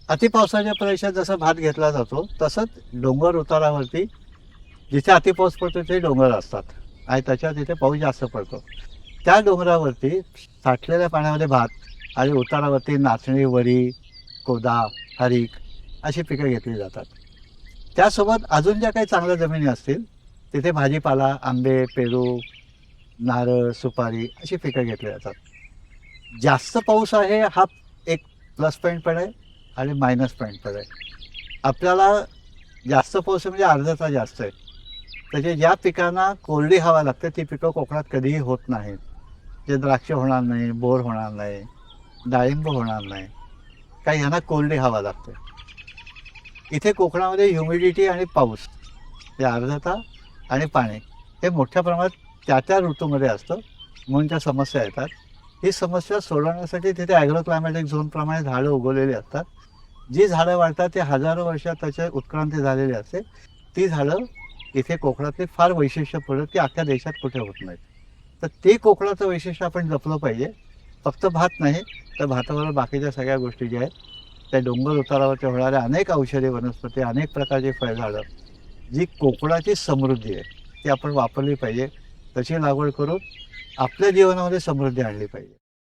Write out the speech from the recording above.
अतिपावसाच्या प्रदेशात जसा भात घेतला जातो तसंच डोंगर उतारावरती जिथे अतिपाऊस पडतो ते डोंगर असतात आणि त्याच्या तिथे पाऊस जास्त पडतो. त्या डोंगरावरती साठलेल्या पाण्यामध्ये भात आणि उतारावरती नाचणी, वरी, कोदा, हरीक अशी पिकं घेतली जातात. त्यासोबत अजून ज्या काही चांगल्या जमिनी असतील तिथे भाजीपाला, आंबे, पेरू, नारळ, सुपारी अशी पिकं घेतली जातात. जास्त पाऊस आहे हा एक प्लस पॉईंट पण आहे आणि मायनस पॉईंट पण आहे. आपल्याला जास्त पाऊस आहे म्हणजे आर्द्रता जास्त आहे. त्याचे ज्या पिकांना कोरडी हवा लागते ती पिकं कोकणात कधीही होत नाहीत. जे द्राक्ष होणार नाही, बोर होणार नाही, डाळिंब होणार नाही. काही ह्यांना कोरडी हवा लागते. इथे कोकणामध्ये ह्युमिडिटी आणि पाऊस, हे आर्द्रता आणि पाणी हे मोठ्या प्रमाणात त्या त्या ऋतूमध्ये असतं, म्हणून त्या समस्या येतात. ही समस्या सोडवण्यासाठी तिथे ॲग्रो क्लायमॅटिक झोनप्रमाणे झाडं उगवलेली असतात. जी झाडं वाढतात ते हजारो वर्षात त्याची उत्क्रांती झालेली असते. ती झाडं इथे कोकणातली फार वैशिष्ट्यपूर्ण, ती अख्ख्या देशात कुठे होत नाहीत. तर ते कोकणाचं वैशिष्ट्य आपण जपलं पाहिजे. फक्त भात नाही तर भाताबरोबर बाकीच्या सगळ्या गोष्टी ज्या आहेत त्या डोंगर उतारावरच्या होणाऱ्या अनेक औषधी वनस्पती, अनेक प्रकारची फळझाडं, जी कोकणाची समृद्धी आहे ती आपण वापरली पाहिजे. तशी लागवड करून आपल्या जीवनामध्ये समृद्धी आणली पाहिजे.